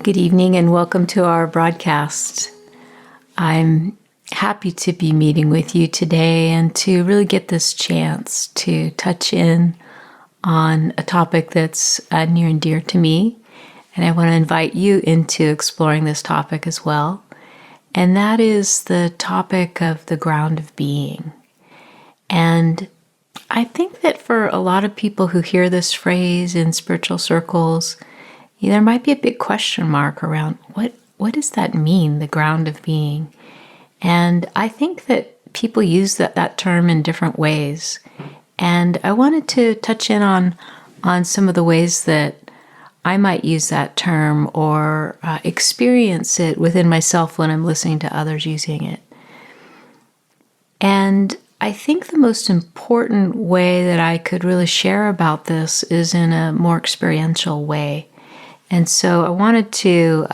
Good evening and welcome to our broadcast. I'm happy to be meeting with you today and to really get this chance to touch in on a topic that's near and dear to me. And I want to invite you into exploring this topic as well. And that is the topic of the ground of being. And I think that for a lot of people who hear this phrase in spiritual circles, there might be a big question mark around what does that mean, the ground of being? And I think that people use that term in different ways. And I wanted to touch in on some of the ways that I might use that term or experience it within myself when I'm listening to others using it. And I think the most important way that I could really share about this is in a more experiential way. And so I wanted to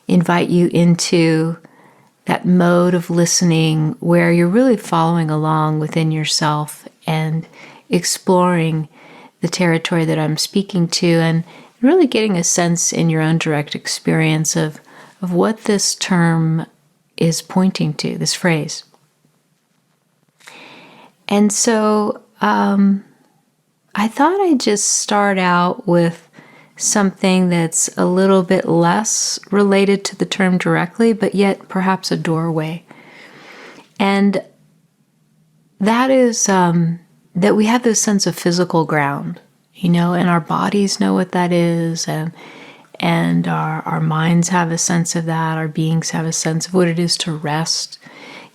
invite you into that mode of listening where you're really following along within yourself and exploring the territory that I'm speaking to and really getting a sense in your own direct experience of what this term is pointing to, this phrase. And so I thought I'd just start out with something that's a little bit less related to the term directly, but yet perhaps a doorway. And that is that we have this sense of physical ground, and our bodies know what that is, and our minds have a sense of that, our beings have a sense of what it is to rest,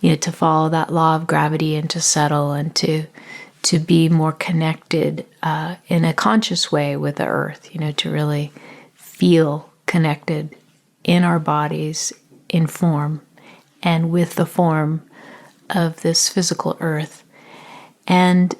to follow that law of gravity and to settle and to be more connected in a conscious way with the earth, to really feel connected in our bodies in form and with the form of this physical earth. And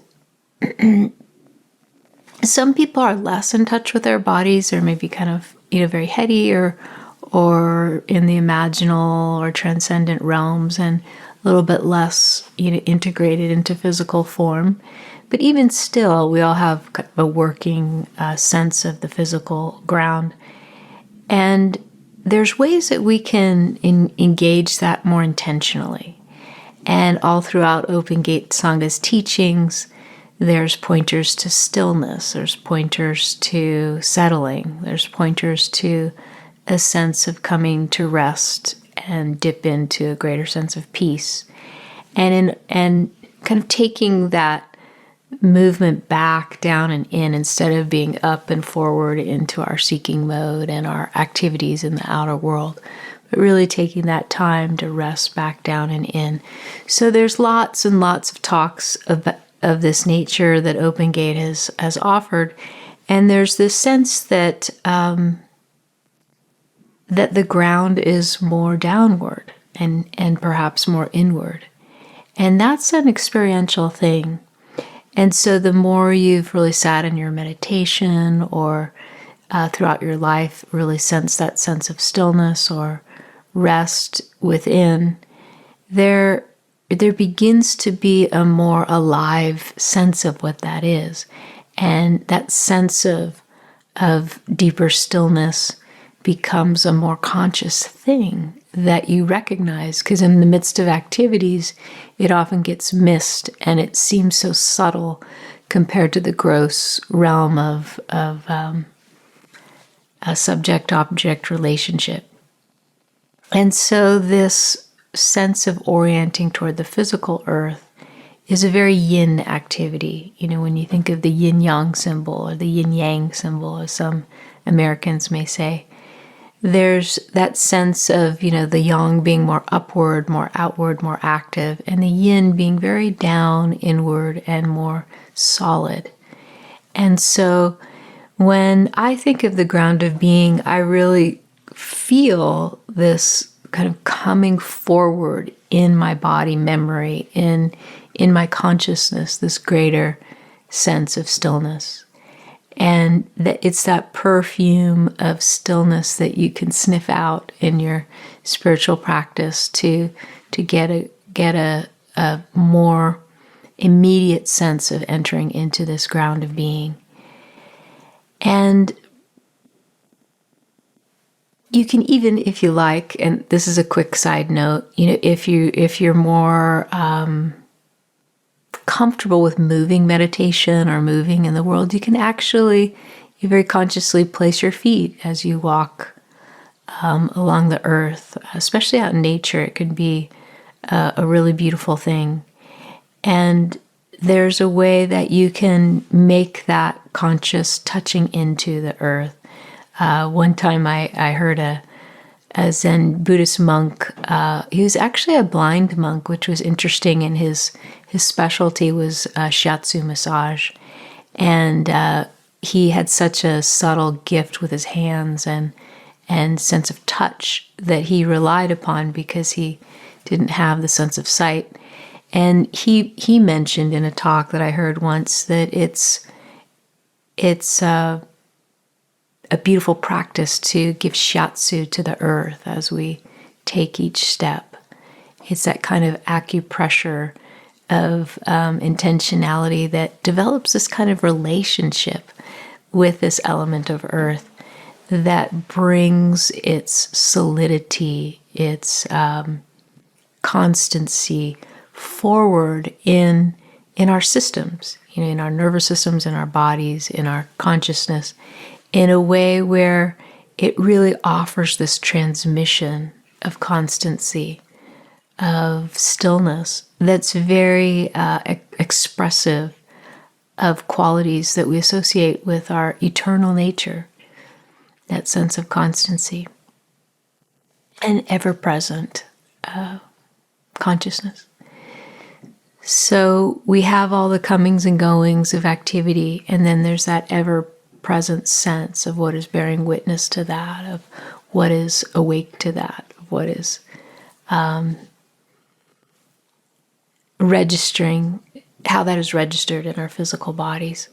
some people are less in touch with their bodies or maybe kind of, very heady or in the imaginal or transcendent realms and a little bit less, integrated into physical form. But even still, we all have kind of a working sense of the physical ground. And there's ways that we can engage that more intentionally. And all throughout Open Gate Sangha's teachings, there's pointers to stillness, there's pointers to settling, there's pointers to a sense of coming to rest and dip into a greater sense of peace. And kind of taking that movement back, down and in, instead of being up and forward into our seeking mode and our activities in the outer world, but really taking that time to rest back down and in. So there's lots and lots of talks of this nature that Open Gate has offered. And there's this sense that that the ground is more downward and perhaps more inward. And that's an experiential thing. And so the more you've really sat in your meditation or throughout your life, really sense that sense of stillness or rest within, there begins to be a more alive sense of what that is. And that sense of deeper stillness becomes a more conscious thing that you recognize, because in the midst of activities, it often gets missed and it seems so subtle compared to the gross realm of a subject-object relationship. And so this sense of orienting toward the physical earth is a very yin activity. When you think of the yin-yang symbol or the yin-yang symbol, as some Americans may say, there's that sense of, the yang being more upward, more outward, more active, and the yin being very down, inward, and more solid. And so when I think of the ground of being, I really feel this kind of coming forward in my body memory, in my consciousness, this greater sense of stillness. And that it's that perfume of stillness that you can sniff out in your spiritual practice to get a more immediate sense of entering into this ground of being. And you can even, if you like, and this is a quick side note, if you're more comfortable with moving meditation or moving in the world, you can actually, you very consciously place your feet as you walk along the earth, especially out in nature. It can be a really beautiful thing. And there's a way that you can make that conscious touching into the earth. One time I heard a Zen Buddhist monk. He was actually a blind monk, which was interesting, and his specialty was shiatsu massage. And he had such a subtle gift with his hands and sense of touch that he relied upon because he didn't have the sense of sight. And he mentioned in a talk that I heard once that it's a beautiful practice to give shiatsu to the earth as we take each step. It's that kind of acupressure of intentionality that develops this kind of relationship with this element of earth that brings its solidity, its constancy forward in our systems, in our nervous systems, in our bodies, in our consciousness, in a way where it really offers this transmission of constancy, of stillness that's very expressive of qualities that we associate with our eternal nature, that sense of constancy and ever-present consciousness. So we have all the comings and goings of activity, and then there's that ever-present sense of what is bearing witness to that, of what is awake to that, of what is registering, how that is registered in our physical bodies.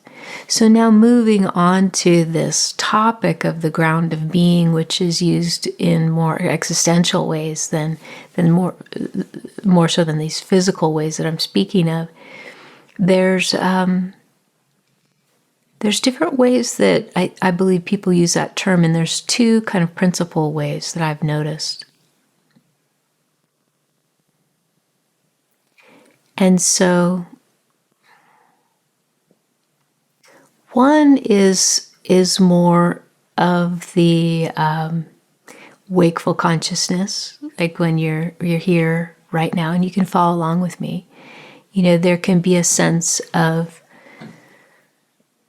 So now moving on to this topic of the ground of being, which is used in more existential ways than more so than these physical ways that I'm speaking of. There's different ways that I believe people use that term, and there's two kind of principal ways that I've noticed. And so one is more of the wakeful consciousness, like when you're here right now and you can follow along with me. There can be a sense of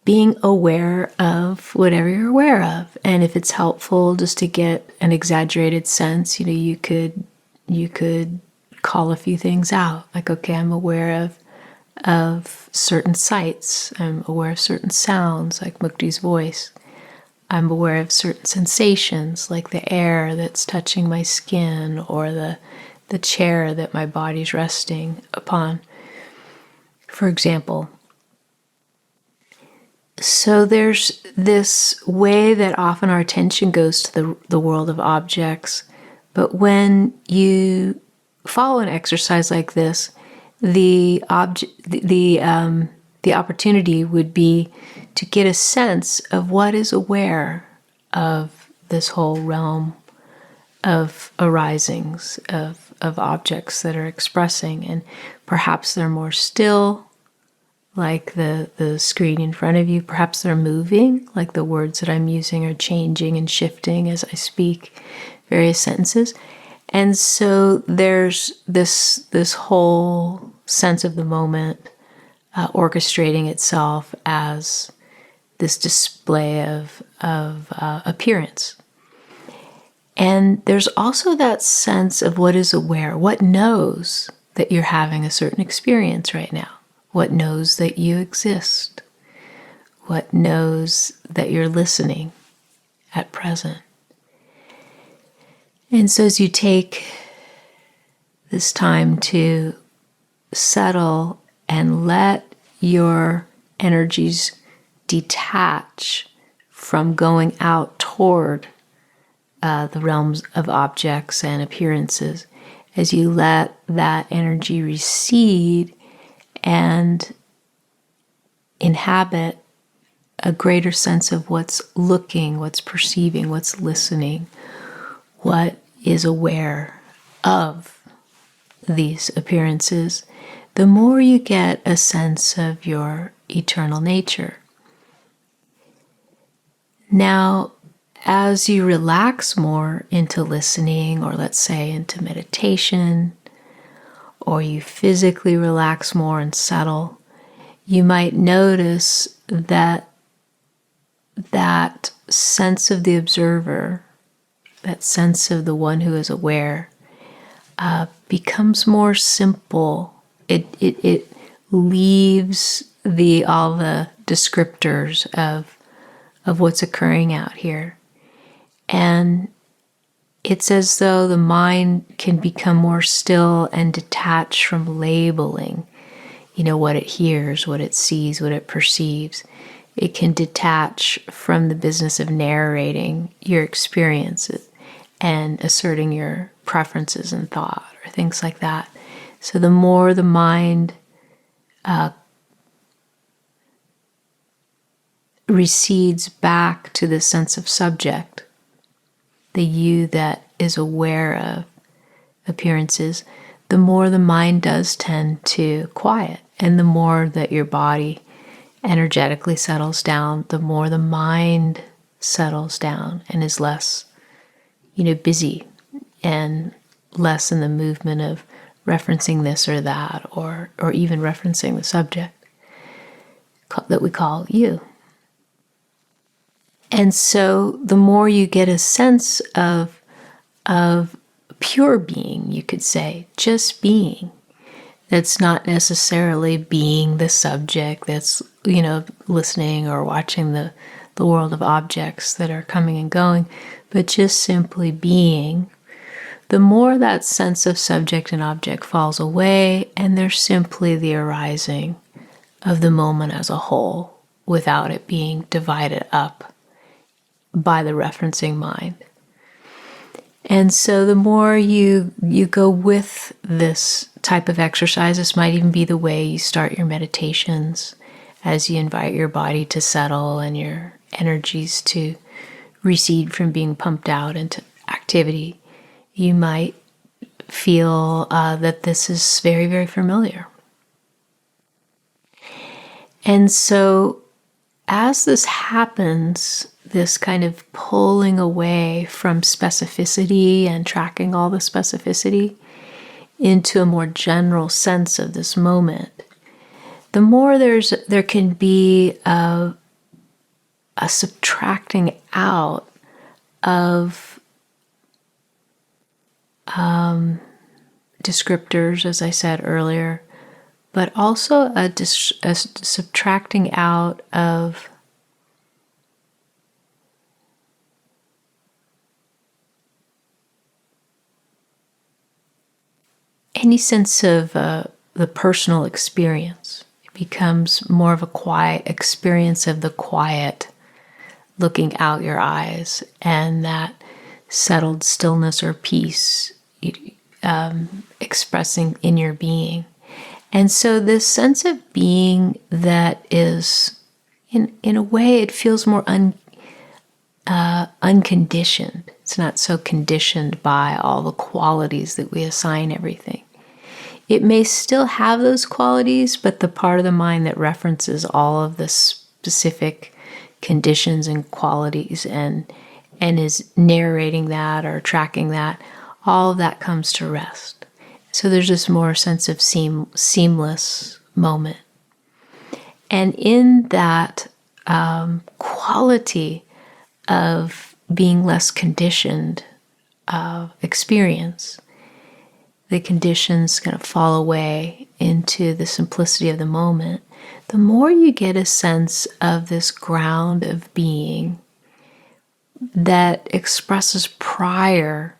being aware of whatever you're aware of, and if it's helpful just to get an exaggerated sense, you could call a few things out, like, okay, I'm aware of certain sights. I'm aware of certain sounds, like Mukti's voice. I'm aware of certain sensations, like the air that's touching my skin or the chair that my body's resting upon, for example. So there's this way that often our attention goes to the world of objects, but when you follow an exercise like this, the opportunity would be to get a sense of what is aware of this whole realm of arisings, of objects that are expressing, and perhaps they're more still, like the screen in front of you. Perhaps they're moving, like the words that I'm using are changing and shifting as I speak various sentences. And so there's this whole sense of the moment orchestrating itself as this display of appearance. And there's also that sense of what is aware, what knows that you're having a certain experience right now, what knows that you exist, what knows that you're listening at present. And so as you take this time to settle and let your energies detach from going out toward the realms of objects and appearances, as you let that energy recede and inhabit a greater sense of what's looking, what's perceiving, what's listening, what is aware of these appearances, the more you get a sense of your eternal nature. Now, as you relax more into listening, or let's say into meditation, or you physically relax more and settle, you might notice that that sense of the observer, that sense of the one who is aware, becomes more simple. It leaves all the descriptors of what's occurring out here. And it's as though the mind can become more still and detached from labeling, what it hears, what it sees, what it perceives. It can detach from the business of narrating your experiences and asserting your preferences and thought or things like that. So the more the mind recedes back to the sense of subject, the you that is aware of appearances, the more the mind does tend to quiet. And the more that your body energetically settles down, the more the mind settles down and is less, busy and less in the movement of referencing this or that, or even referencing the subject that we call you. And so the more you get a sense of pure being, you could say, just being, that's not necessarily being the subject that's, listening or watching the world of objects that are coming and going, but just simply being, the more that sense of subject and object falls away, and there's simply the arising of the moment as a whole without it being divided up by the referencing mind. And so the more you go with this type of exercise, this might even be the way you start your meditations, as you invite your body to settle and your energies to recede from being pumped out into activity, you might feel that this is very, very familiar. And so as this happens, this kind of pulling away from specificity and tracking all the specificity into a more general sense of this moment, the more there can be a subtracting out of descriptors, as I said earlier, but also a subtracting out of any sense of the personal experience. It becomes more of a quiet experience of the quiet looking out your eyes, and that settled stillness or peace expressing in your being. And so this sense of being that is, in a way, it feels more unconditioned. It's not so conditioned by all the qualities that we assign everything. It may still have those qualities, but the part of the mind that references all of the specific conditions and qualities and is narrating that or tracking that, all of that comes to rest. So there's this more sense of seamless moment. And in that quality of being less conditioned experience, the conditions kind of fall away into the simplicity of the moment, the more you get a sense of this ground of being that expresses prior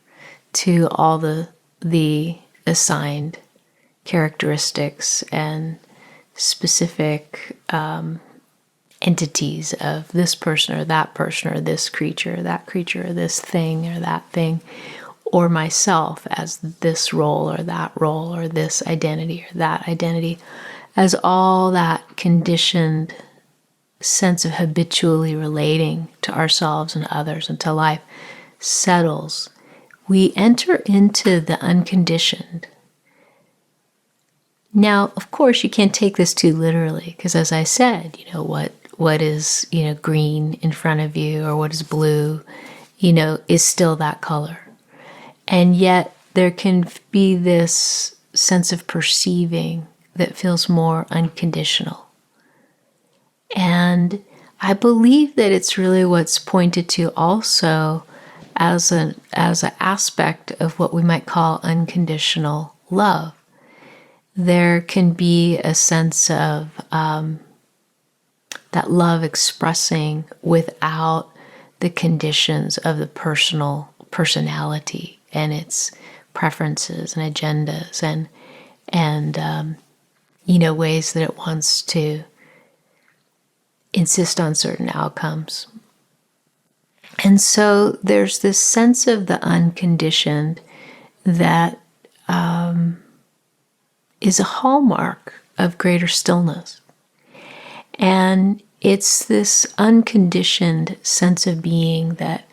to all the assigned characteristics and specific entities of this person or this creature or that creature or this thing or that thing, or myself as this role or that role or this identity or that identity, as all that conditioned sense of habitually relating to ourselves and others and to life settles. we enter into the unconditioned. Now, of course, you can't take this too literally, because as I said, what is, green in front of you, or what is blue, is still that color. And yet there can be this sense of perceiving that feels more unconditional. And I believe that it's really what's pointed to also as an aspect of what we might call unconditional love. There can be a sense of that love expressing without the conditions of the personality and its preferences and agendas and ways that it wants to insist on certain outcomes. And so there's this sense of the unconditioned that is a hallmark of greater stillness. And it's this unconditioned sense of being that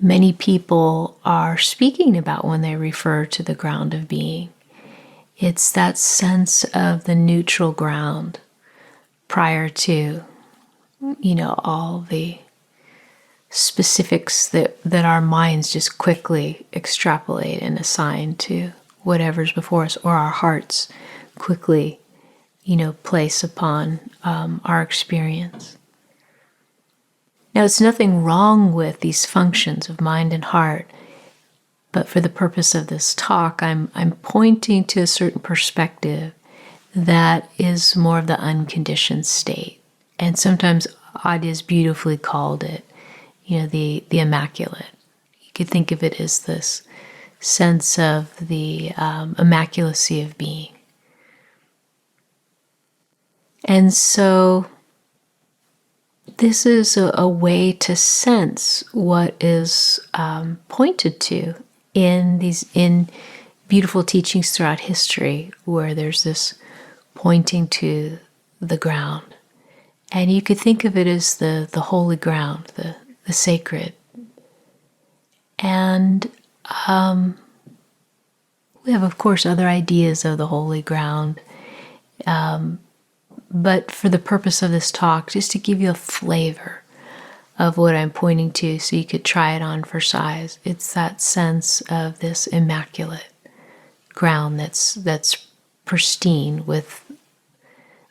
many people are speaking about when they refer to the ground of being. It's that sense of the neutral ground prior to, all the specifics that our minds just quickly extrapolate and assign to whatever's before us, or our hearts quickly, place upon our experience. Now, it's nothing wrong with these functions of mind and heart, but for the purpose of this talk, I'm pointing to a certain perspective that is more of the unconditioned state. And sometimes Adya's beautifully called it, the immaculate. You could think of it as this sense of the immaculacy of being. And so this is a way to sense what is pointed to in beautiful teachings throughout history, where there's this pointing to the ground. And you could think of it as the holy ground, the sacred. And we have, of course, other ideas of the holy ground. But for the purpose of this talk, just to give you a flavor of what I'm pointing to so you could try it on for size, it's that sense of this immaculate ground that's pristine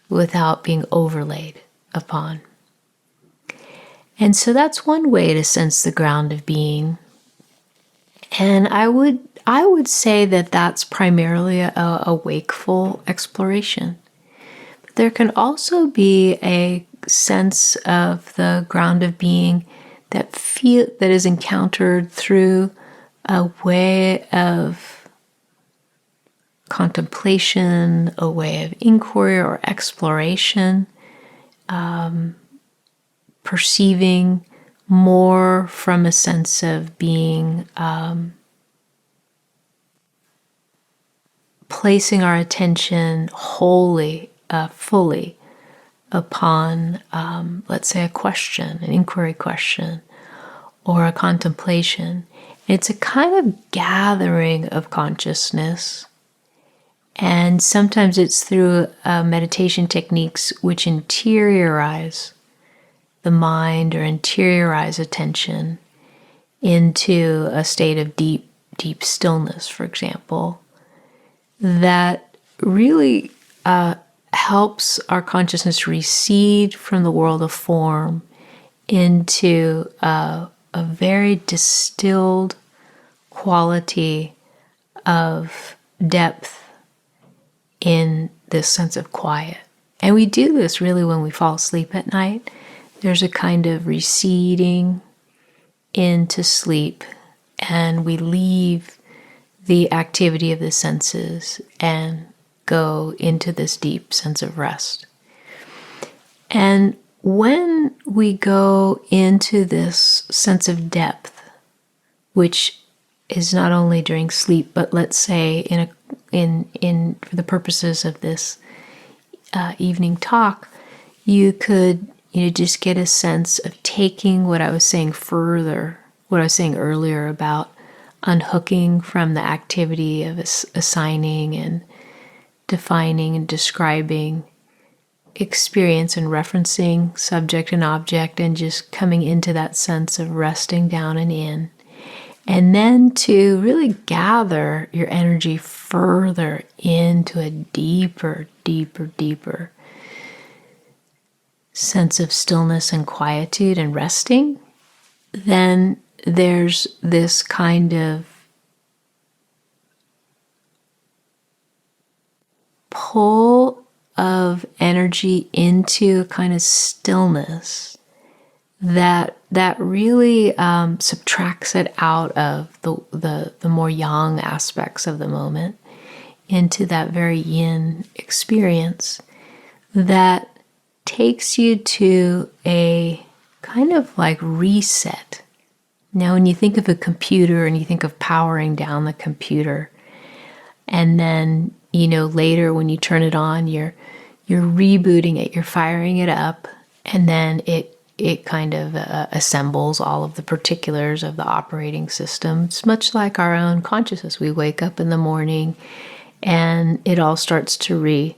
without being overlaid upon. And so that's one way to sense the ground of being. And I would say that that's primarily a wakeful exploration. But there can also be a sense of the ground of being that is encountered through a way of contemplation, a way of inquiry or exploration, perceiving more from a sense of being, placing our attention wholly, fully upon, let's say, a question, an inquiry question, or a contemplation. It's a kind of gathering of consciousness. And sometimes it's through meditation techniques which interiorize the mind or interiorize attention into a state of deep, deep stillness, for example, that really helps our consciousness recede from the world of form into a very distilled quality of depth in this sense of quiet. And we do this really when we fall asleep at night. There's a kind of receding into sleep, and we leave the activity of the senses and go into this deep sense of rest. And when we go into this sense of depth, which is not only during sleep, but let's say in for the purposes of this evening talk, you could just get a sense of taking what I was saying further, what I was saying earlier about unhooking from the activity of assigning and defining and describing experience and referencing subject and object, and just coming into that sense of resting down and in. And then to really gather your energy further into a deeper, deeper, deeper sense of stillness and quietude and resting. Then there's this kind of pull of energy into a kind of stillness that really subtracts it out of the more yang aspects of the moment into that very yin experience that takes you to a kind of like reset. Now, when you think of a computer and you think of powering down the computer, and then, later when you turn it on, you're rebooting it, you're firing it up, and then it kind of assembles all of the particulars of the operating system. It's much like our own consciousness. We wake up in the morning and it all starts to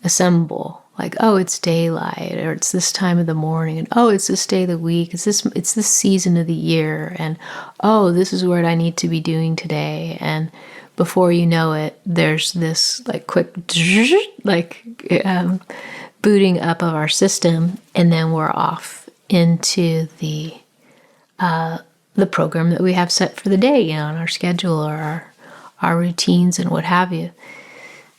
reassemble. Like, oh, it's daylight, or it's this time of the morning, and oh, it's this day of the week, it's this season of the year, and oh, this is what I need to be doing today. And before you know it, there's this like quick booting up of our system, and then we're off into the program that we have set for the day, on our schedule or our routines and what have you.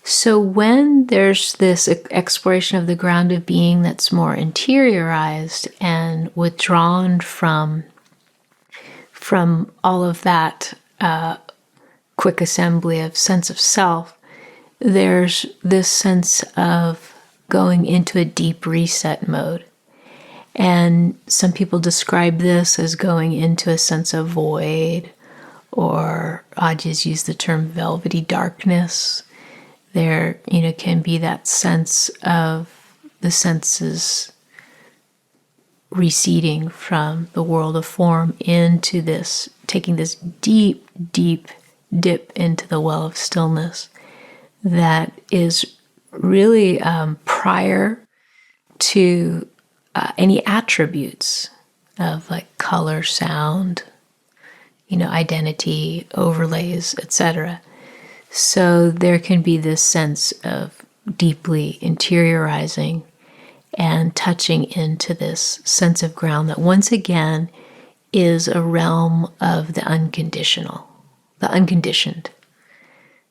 So when there's this exploration of the ground of being that's more interiorized and withdrawn from all of that quick assembly of sense of self, there's this sense of going into a deep reset mode. And some people describe this as going into a sense of void, or I just use the term velvety darkness. There, can be that sense of the senses receding from the world of form into this, taking this deep, deep dip into the well of stillness that is really prior to any attributes of like color, sound, identity, overlays, etc. So there can be this sense of deeply interiorizing and touching into this sense of ground that once again is a realm of the unconditional, the unconditioned.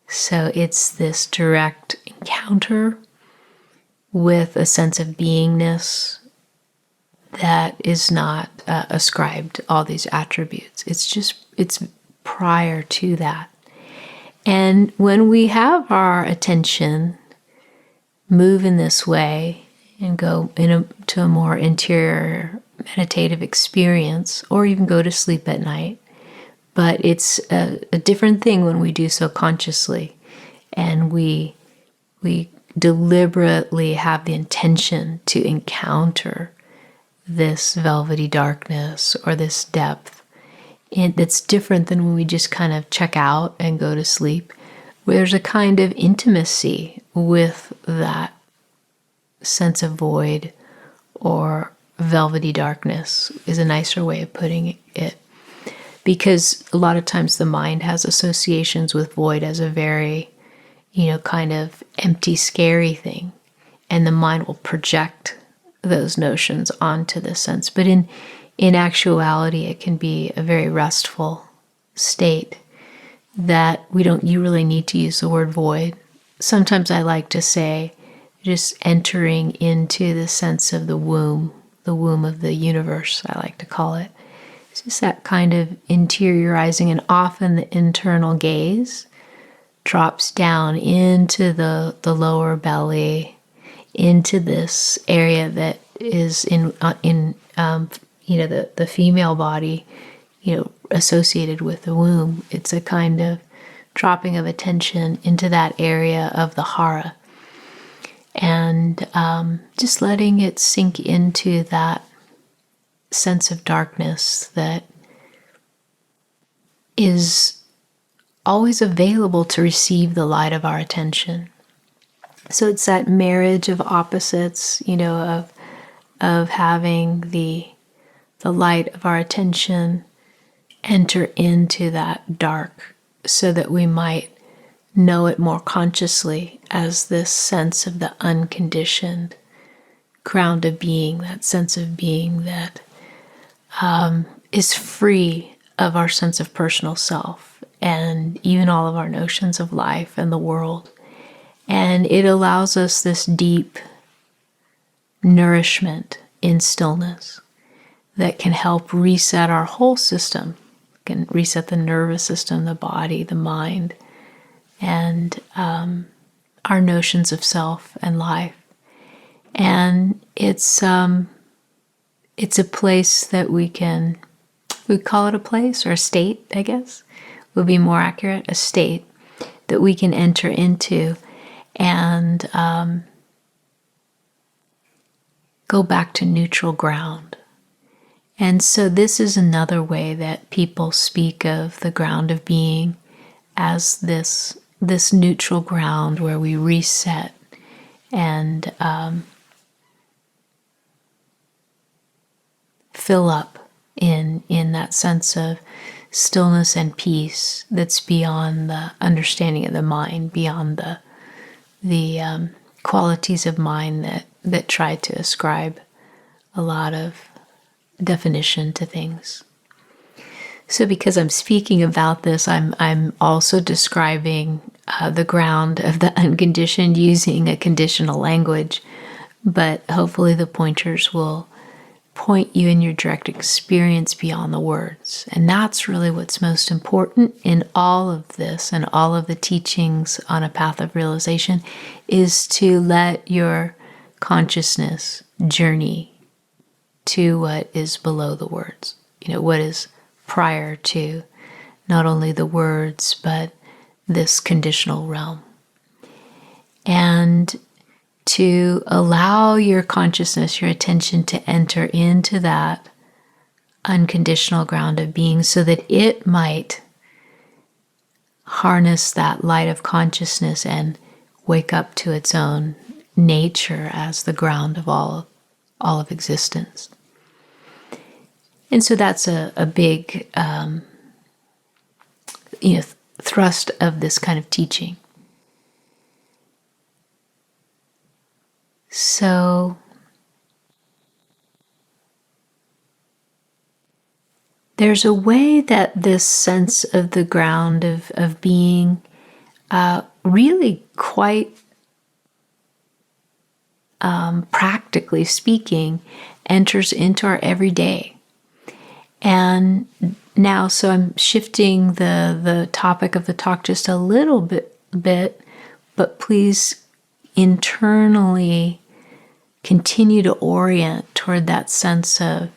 So it's this direct encounter with a sense of beingness that is not ascribed all these attributes. It's prior to that. And when we have our attention move in this way and go to a more interior meditative experience, or even go to sleep at night, but it's a different thing when we do so consciously, and we deliberately have the intention to encounter this velvety darkness or this depth. That's different than when we just kind of check out and go to sleep, where there's a kind of intimacy with that sense of void, or velvety darkness is a nicer way of putting it. Because a lot of times the mind has associations with void as a very, kind of empty, scary thing. And the mind will project those notions onto the sense. But in actuality, it can be a very restful state that you really need to use the word void. Sometimes I like to say just entering into the sense of the womb of the universe, I like to call it. It's just that kind of interiorizing, and often the internal gaze drops down into the lower belly, into this area that is in the female body, associated with the womb. It's a kind of dropping of attention into that area of the hara, and just letting it sink into that sense of darkness that is always available to receive the light of our attention. So it's that marriage of opposites, of having the light of our attention enter into that dark so that we might know it more consciously as this sense of the unconditioned ground of being, that sense of being that is free of our sense of personal self and even all of our notions of life and the world. And it allows us this deep nourishment in stillness that can help reset our whole system, can reset the nervous system, the body, the mind, and our notions of self and life. And it's a place that we call it a place, or a state, I guess, would be more accurate, a state that we can enter into and go back to neutral ground. And so this is another way that people speak of the ground of being as this neutral ground where we reset and fill up in that sense of stillness and peace that's beyond the understanding of the mind, beyond the qualities of mind that try to ascribe a lot of definition to things. So because I'm speaking about this, I'm also describing the ground of the unconditioned using a conditional language, but hopefully the pointers will point you in your direct experience beyond the words. And that's really what's most important in all of this and all of the teachings on a path of realization, is to let your consciousness journey to what is below the words, what is prior to not only the words, but this conditional realm. And to allow your consciousness, your attention to enter into that unconditional ground of being so that it might harness that light of consciousness and wake up to its own nature as the ground of all of existence. And so that's a big thrust of this kind of teaching. So there's a way that this sense of the ground of being really quite practically speaking enters into our everyday. And now, so I'm shifting the topic of the talk just a little bit, but please internally continue to orient toward that sense of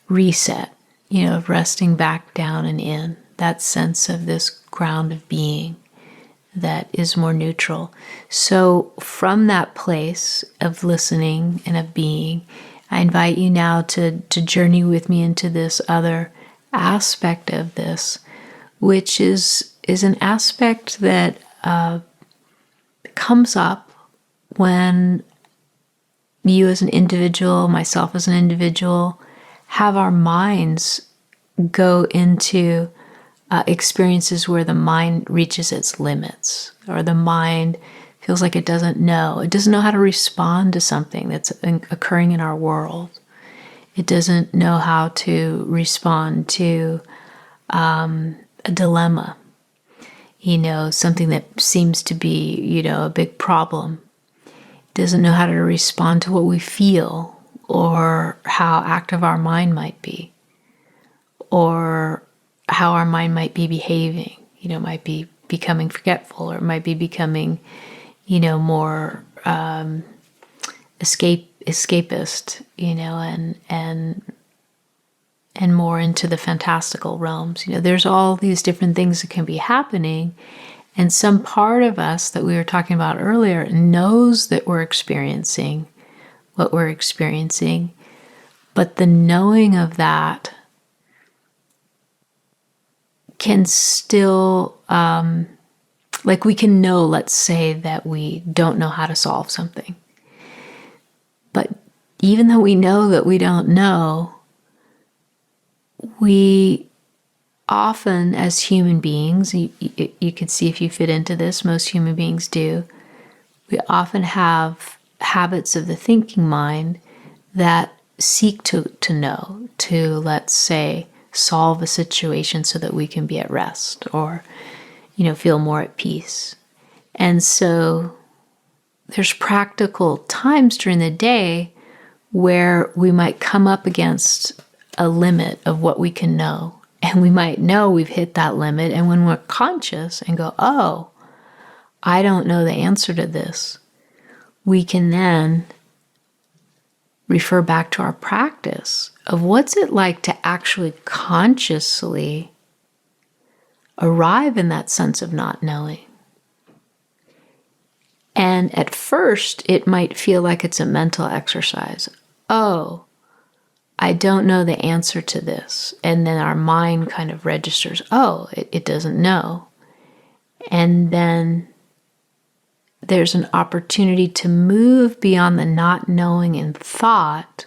reset, of resting back down and in, that sense of this ground of being that is more neutral. So from that place of listening and of being, I invite you now to journey with me into this other aspect of this, which is an aspect that comes up when you as an individual, myself as an individual, have our minds go into experiences where the mind reaches its limits, or the mind feels like it doesn't know how to respond to something that's occurring in our world. It doesn't know how to respond to a dilemma, something that seems to be, a big problem. It doesn't know how to respond to what we feel, or how active our mind might be, or how our mind might be behaving. Might be becoming forgetful, or it might be becoming more escapist, and more into the fantastical realms. There's all these different things that can be happening, and some part of us that we were talking about earlier knows that we're experiencing what we're experiencing, but the knowing of that can still, like we can know, let's say that we don't know how to solve something. But even though we know that we don't know, we often, as human beings, you could see if you fit into this, most human beings do, we often have habits of the thinking mind that seek to know, to, let's say, solve a situation so that we can be at rest or, feel more at peace. And so there's practical times during the day where we might come up against a limit of what we can know. And we might know we've hit that limit. And when we're conscious and go, oh, I don't know the answer to this, we can then refer back to our practice of what's it like to actually consciously arrive in that sense of not knowing. And at first, it might feel like it's a mental exercise. Oh, I don't know the answer to this. And then our mind kind of registers, oh, it doesn't know. And then there's an opportunity to move beyond the not knowing in thought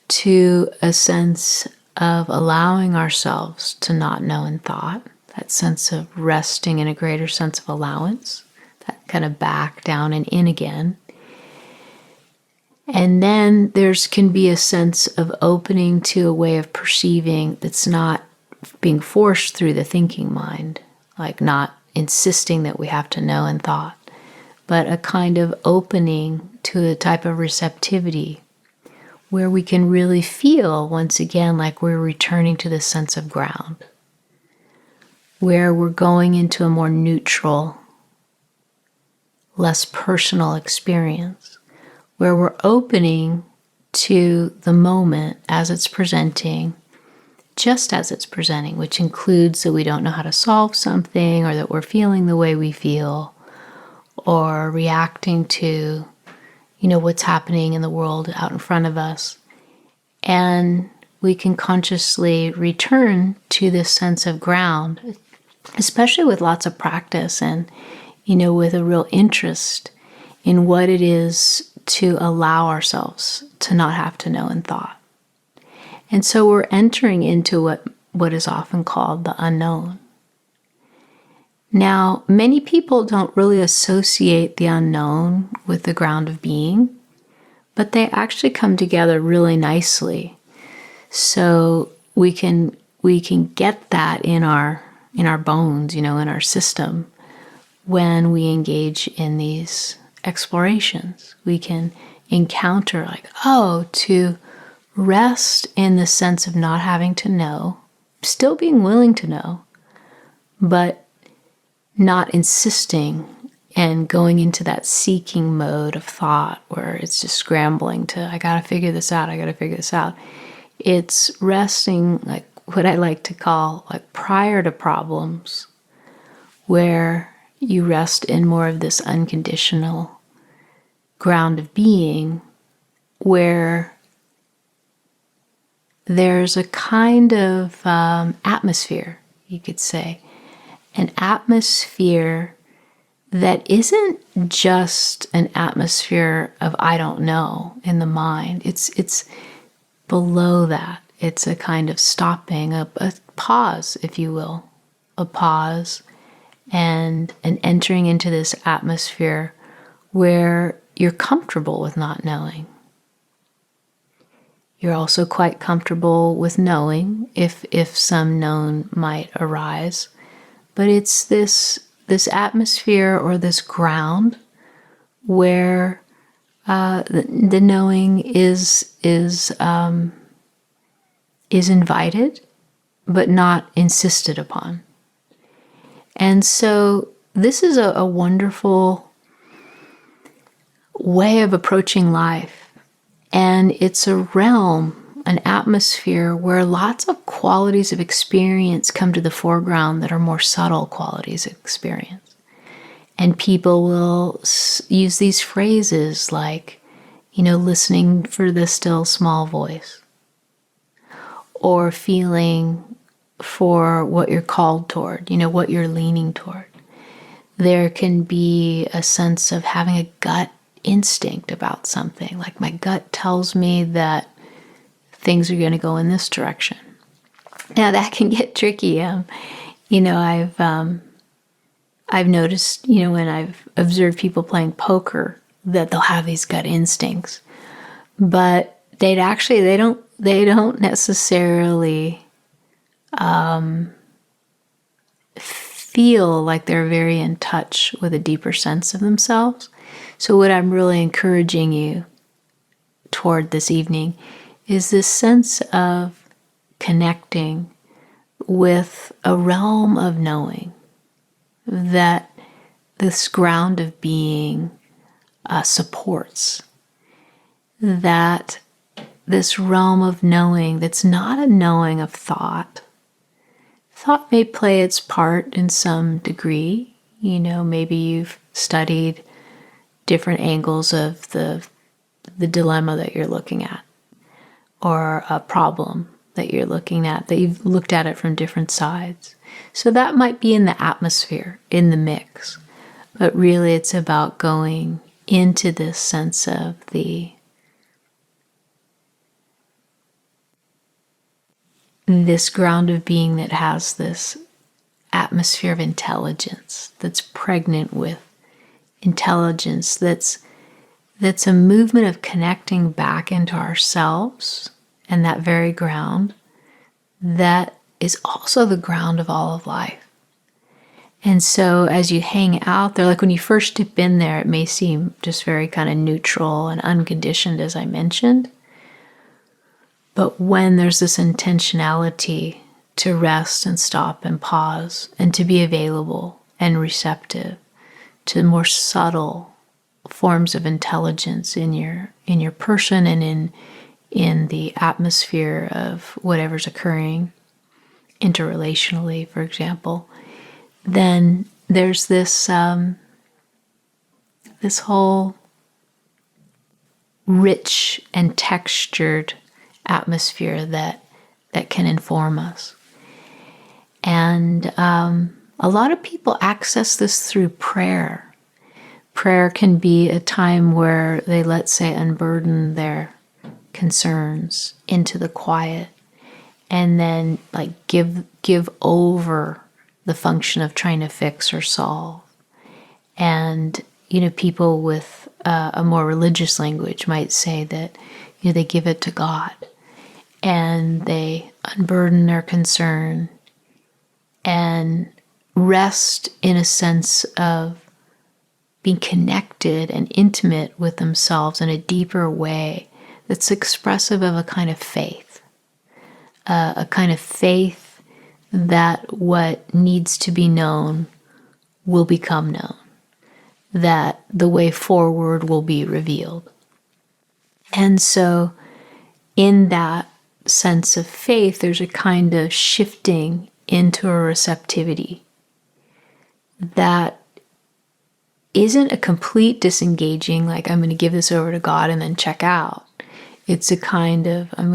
to a sense of allowing ourselves to not know in thought, that sense of resting in a greater sense of allowance, that kind of back down and in again. And then can be a sense of opening to a way of perceiving that's not being forced through the thinking mind, like not insisting that we have to know in thought, but a kind of opening to a type of receptivity where we can really feel, once again, like we're returning to this sense of ground, where we're going into a more neutral, less personal experience, where we're opening to the moment as it's presenting, just as it's presenting, which includes that we don't know how to solve something, or that we're feeling the way we feel, or reacting to what's happening in the world out in front of us. And we can consciously return to this sense of ground, especially with lots of practice and, with a real interest in what it is to allow ourselves to not have to know in thought. And so we're entering into what is often called the unknown. Now, many people don't really associate the unknown with the ground of being, but they actually come together really nicely. So we can get that in our bones, in our system, when we engage in these explorations. We can encounter to rest in the sense of not having to know, still being willing to know, but not insisting and going into that seeking mode of thought where it's just scrambling to, I gotta figure this out. It's resting, like what I like to call like prior to problems, where you rest in more of this unconditional ground of being, where there's a kind of atmosphere, you could say, an atmosphere that isn't just an atmosphere of I don't know in the mind. It's below that. It's a kind of stopping, a pause, if you will, a pause, and an entering into this atmosphere where you're comfortable with not knowing. You're also quite comfortable with knowing if some known might arise. But it's this atmosphere or this ground where the knowing is invited, but not insisted upon. And so this is a wonderful way of approaching life. And it's a realm, an atmosphere where lots of qualities of experience come to the foreground that are more subtle qualities of experience. And people will use these phrases like, listening for the still small voice, or feeling for what you're called toward, what you're leaning toward. There can be a sense of having a gut instinct about something. Like my gut tells me that things are going to go in this direction. Now that can get tricky. I've noticed, when I've observed people playing poker, that they'll have these gut instincts, but they don't necessarily feel like they're very in touch with a deeper sense of themselves. So what I'm really encouraging you toward this evening is this sense of connecting with a realm of knowing that this ground of being supports, that this realm of knowing that's not a knowing of thought. Thought may play its part in some degree. Maybe you've studied different angles of the dilemma that you're looking at, or a problem that you're looking at, that you've looked at it from different sides. So that might be in the atmosphere, in the mix. But really it's about going into this sense of this ground of being that has this atmosphere of intelligence, that's pregnant with intelligence, that's a movement of connecting back into ourselves, and that very ground that is also the ground of all of life. And so as you hang out there, like when you first dip in there, it may seem just very kind of neutral and unconditioned, as I mentioned. But when there's this intentionality to rest and stop and pause and to be available and receptive to more subtle forms of intelligence in your person and in the atmosphere of whatever's occurring interrelationally, for example, then there's this this whole rich and textured atmosphere that can inform us. And a lot of people access this through prayer. Prayer can be a time where they, let's say, unburden their concerns into the quiet, and then like give over the function of trying to fix or solve. And people with a more religious language might say that they give it to God, and they unburden their concern and rest in a sense of being connected and intimate with themselves in a deeper way that's expressive of a kind of faith. A kind of faith that what needs to be known will become known, that the way forward will be revealed. And so in that sense of faith, there's a kind of shifting into a receptivity that isn't a complete disengaging, like I'm going to give this over to God and then check out. It's a kind of, I'm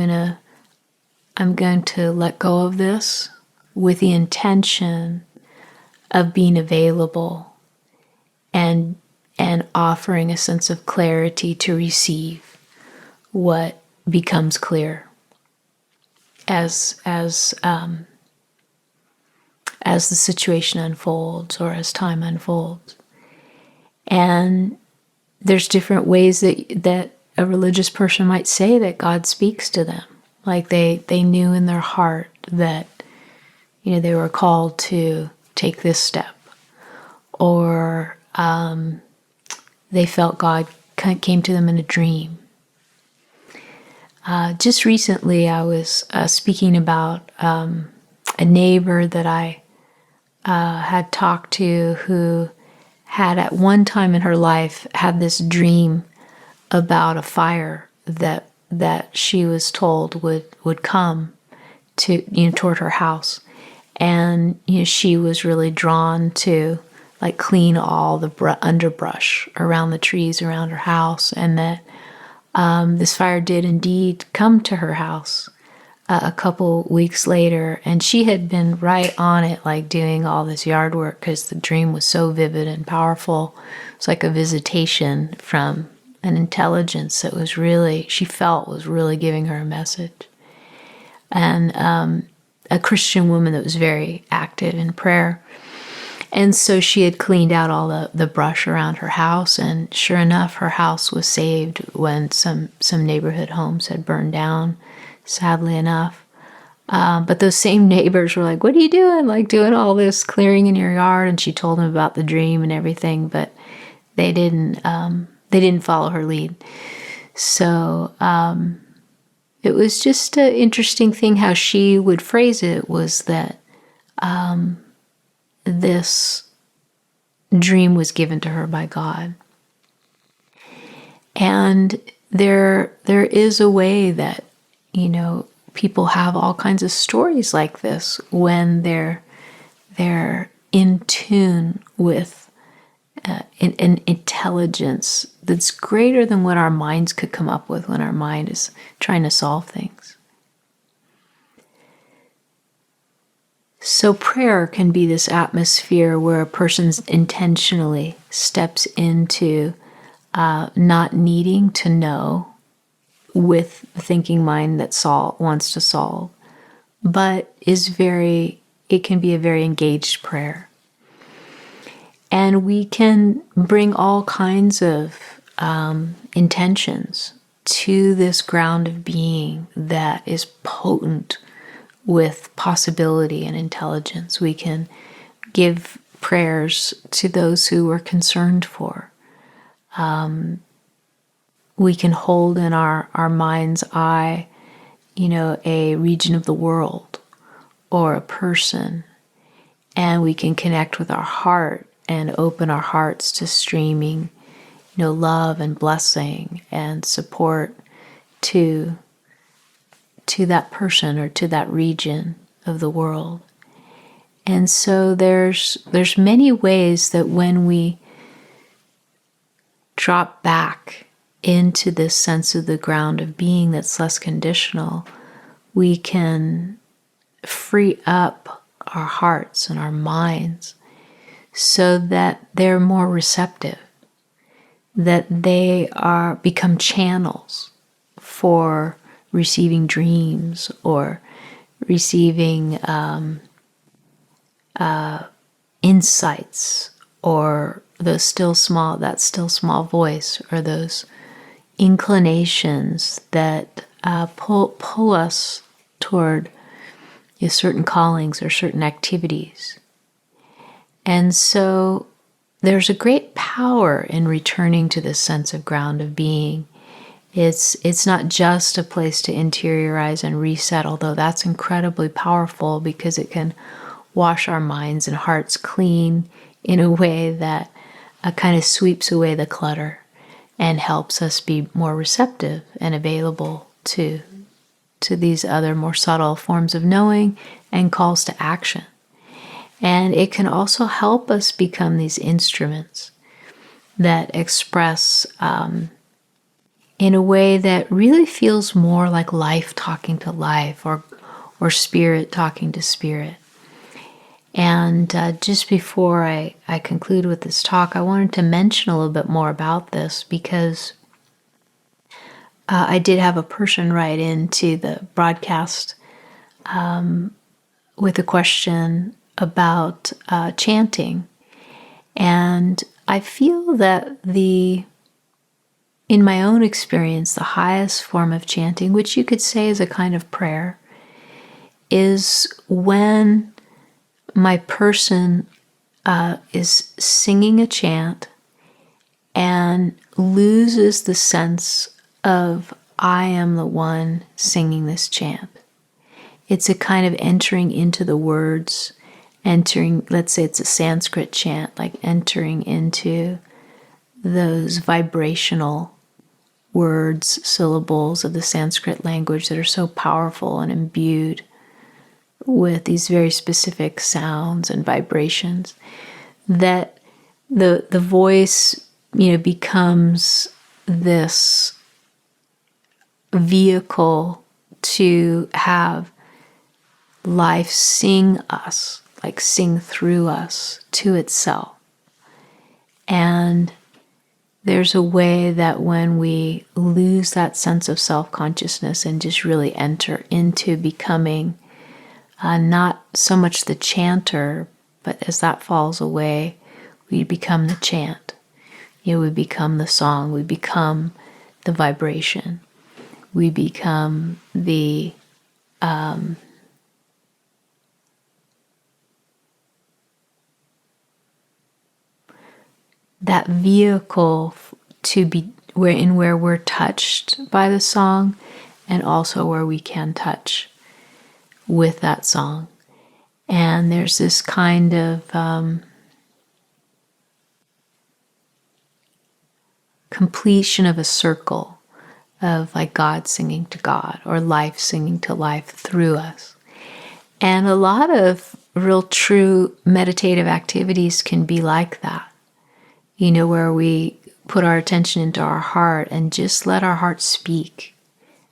going to let go of this with the intention of being available and offering a sense of clarity to receive what becomes clear as the situation unfolds or as time unfolds. And there's different ways that a religious person might say that God speaks to them. Like they knew in their heart that, they were called to take this step. Or they felt God came to them in a dream. Just recently I was speaking about a neighbor that I had talked to who had at one time in her life had this dream about a fire that she was told would come to toward her house, and she was really drawn to like clean all the underbrush around the trees around her house, and that this fire did indeed come to her house a couple weeks later, and she had been right on it, like doing all this yard work because the dream was so vivid and powerful. It's like a visitation from an intelligence that was really, she felt was really giving her a message. And a Christian woman that was very active in prayer. And so she had cleaned out all the brush around her house, and sure enough, her house was saved when some neighborhood homes had burned down, sadly enough. But those same neighbors were like, "What are you doing? Like doing all this clearing in your yard?" And she told them about the dream and everything, but they didn't follow her lead. So it was just an interesting thing how she would phrase it, was that this dream was given to her by God. And there is a way that, people have all kinds of stories like this when they're in tune with an intelligence that's greater than what our minds could come up with when our mind is trying to solve things. So prayer can be this atmosphere where a person intentionally steps into not needing to know with the thinking mind that wants to solve, but it can be a very engaged prayer. And we can bring all kinds of intentions to this ground of being that is potent with possibility and intelligence. We can give prayers to those who we're concerned for. We can hold in our mind's eye, a region of the world or a person, and we can connect with our heart and open our hearts to streaming, love and blessing and support to that person or to that region of the world. And so there's many ways that when we drop back into this sense of the ground of being that's less conditional, we can free up our hearts and our minds so that they're more receptive, that they become channels for receiving dreams or receiving insights, or that still small voice, or those inclinations that pull us toward certain callings or certain activities. And so there's a great power in returning to this sense of ground of being. It's not just a place to interiorize and reset, although that's incredibly powerful because it can wash our minds and hearts clean in a way that kind of sweeps away the clutter and helps us be more receptive and available to these other more subtle forms of knowing and calls to action. And it can also help us become these instruments that express in a way that really feels more like life talking to life, or spirit talking to spirit. And just before I conclude with this talk, I wanted to mention a little bit more about this because I did have a person write into the broadcast with a question about chanting. And I feel that in my own experience, the highest form of chanting, which you could say is a kind of prayer, is when my person is singing a chant and loses the sense of I am the one singing this chant. It's a kind of entering into the words, let's say it's a Sanskrit chant, like entering into those vibrational words, syllables of the Sanskrit language that are so powerful and imbued with these very specific sounds and vibrations, that the voice, becomes this vehicle to have life sing us, like sing through us to itself. And there's a way that when we lose that sense of self-consciousness and just really enter into becoming not so much the chanter, but as that falls away, we become the chant. We become the song, we become the vibration, we become the that vehicle to be where we're touched by the song, and also where we can touch with that song. And there's this kind of completion of a circle of like God singing to God, or life singing to life through us. And a lot of real true meditative activities can be like that, where we put our attention into our heart and just let our heart speak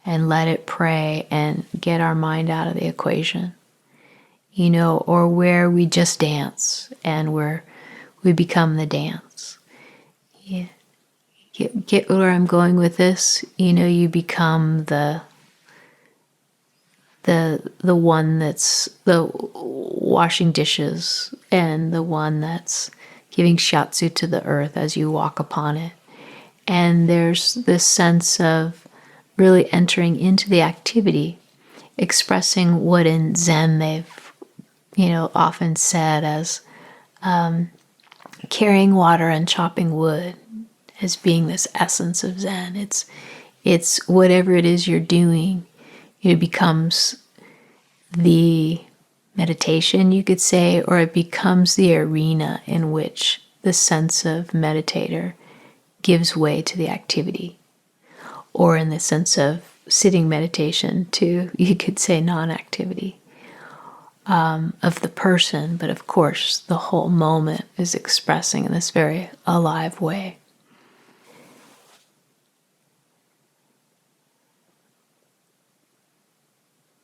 and let it pray and get our mind out of the equation, or where we just dance and where we become the dance. Yeah. Get where I'm going with this? You become the one that's the washing dishes, and the one that's giving shiatsu to the earth as you walk upon it. And there's this sense of really entering into the activity, expressing what in Zen they've, often said as carrying water and chopping wood, as being this essence of Zen. It's whatever it is you're doing, it becomes the meditation, you could say, or it becomes the arena in which the sense of meditator gives way to the activity, or in the sense of sitting meditation to, you could say, non-activity of the person, but of course the whole moment is expressing in this very alive way.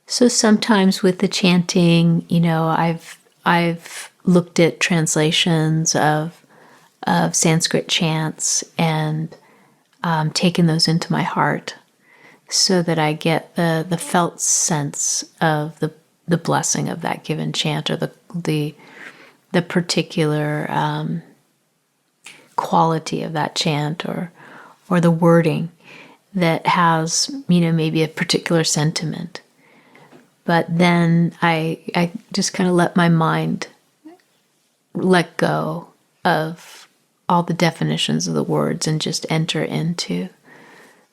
So sometimes with the chanting, I've looked at translations of Sanskrit chants and taken those into my heart, so that I get the felt sense of the blessing of that given chant, or the particular quality of that chant, or the wording that has maybe a particular sentiment. But then I just kind of let my mind let go of all the definitions of the words and just enter into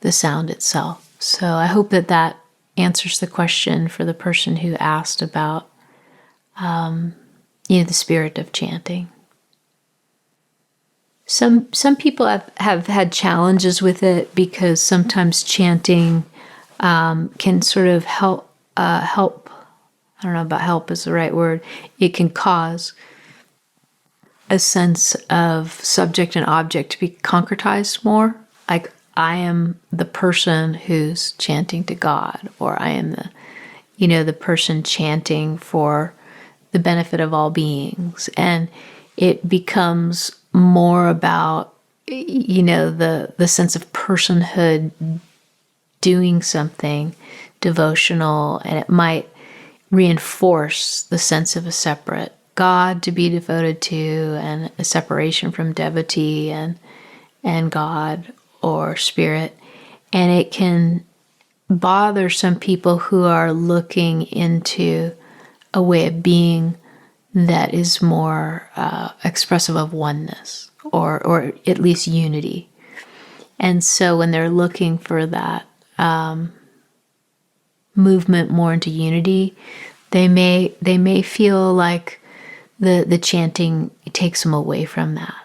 the sound itself. So I hope that answers the question for the person who asked about the spirit of chanting. Some people have had challenges with it, because sometimes chanting can sort of help. I don't know about help is the right word. It can cause a sense of subject and object to be concretized more. Like, I am the person who's chanting to God, or I am the person chanting for the benefit of all beings. And it becomes more about, the sense of personhood doing something devotional, and it might reinforce the sense of a separate God to be devoted to, and a separation from devotee and God or spirit. And it can bother some people who are looking into a way of being that is more expressive of oneness, or at least unity. And so when they're looking for that movement more into unity, they may feel like the chanting takes them away from that.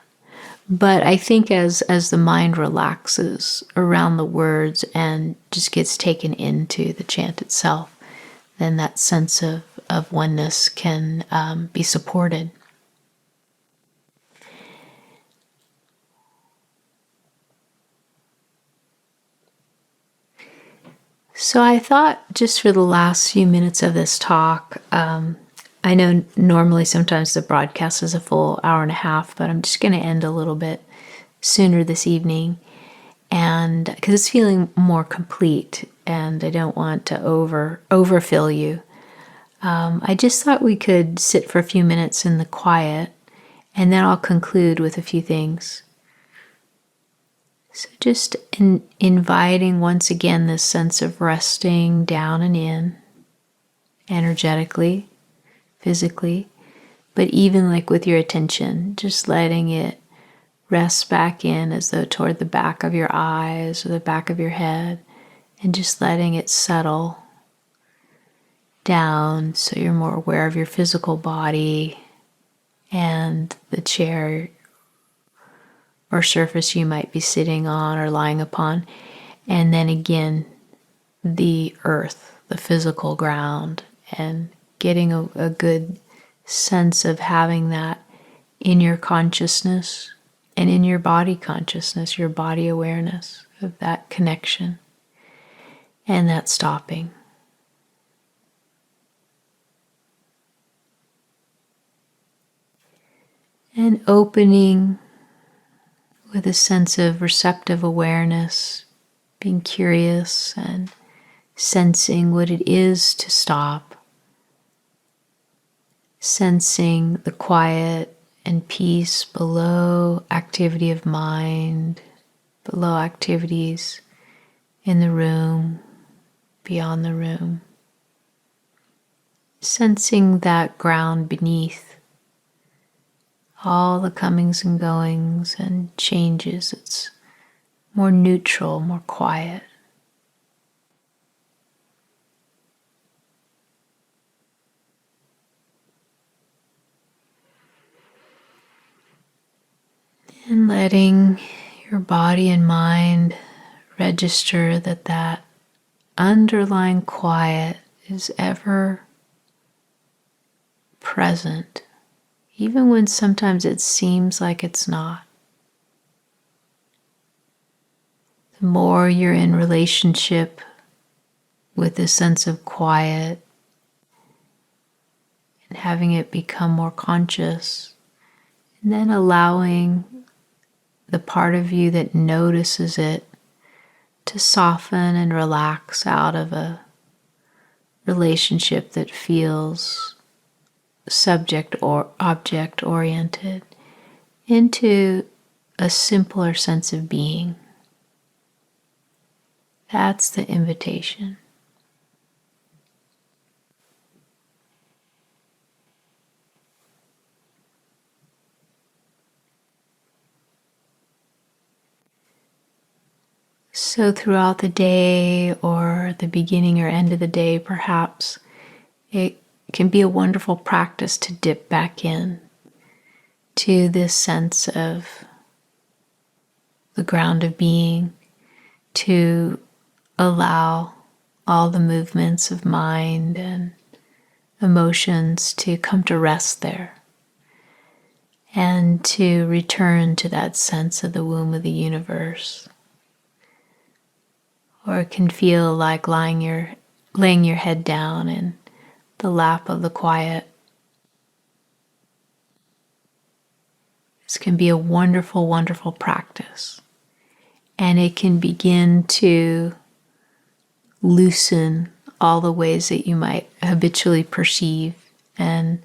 But I think as the mind relaxes around the words and just gets taken into the chant itself, then that sense of oneness can be supported. So I thought just for the last few minutes of this talk, I know normally sometimes the broadcast is a full hour and a half, but I'm just going to end a little bit sooner this evening, and because it's feeling more complete, and I don't want to overfill you. I just thought we could sit for a few minutes in the quiet, and then I'll conclude with a few things. So just inviting once again this sense of resting down and in, energetically, physically, but even like with your attention, just letting it rest back in as though toward the back of your eyes or the back of your head, and just letting it settle down so you're more aware of your physical body and the chair or surface you might be sitting on or lying upon. And then again, the earth, the physical ground, and getting a good sense of having that in your consciousness and in your body consciousness, your body awareness of that connection and that stopping. And opening with a sense of receptive awareness, being curious and sensing what it is to stop, sensing the quiet and peace below activity of mind, below activities in the room, beyond the room, sensing that ground beneath all the comings and goings and changes. It's more neutral, more quiet. And letting your body and mind register that underlying quiet is ever present, even when sometimes it seems like it's not. The more you're in relationship with this sense of quiet and having it become more conscious, and then allowing the part of you that notices it to soften and relax out of a relationship that feels subject or object oriented into a simpler sense of being. That's the invitation. So throughout the day or the beginning or end of the day, perhaps, it can be a wonderful practice to dip back in to this sense of the ground of being, to allow all the movements of mind and emotions to come to rest there, and to return to that sense of the womb of the universe. Or it can feel like laying your head down in the lap of the quiet. This can be a wonderful, wonderful practice. And it can begin to loosen all the ways that you might habitually perceive and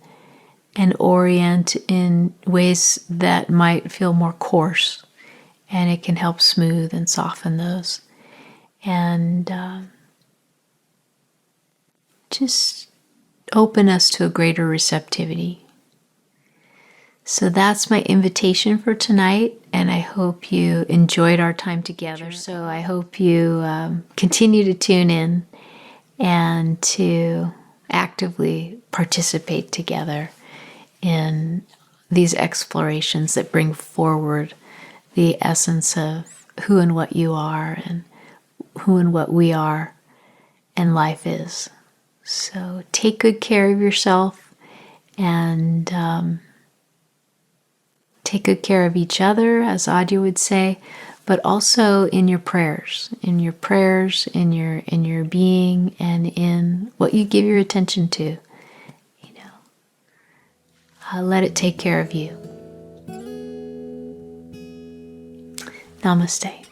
orient in ways that might feel more coarse. And it can help smooth and soften those. And just open us to a greater receptivity. So that's my invitation for tonight, and I hope you enjoyed our time together. So I hope you continue to tune in and to actively participate together in these explorations that bring forward the essence of who and what you are and who and what we are and life is. So take good care of yourself and take good care of each other, as Adya would say. but also in your prayers, in your being, and in what you give your attention to. Let it take care of you. Namaste.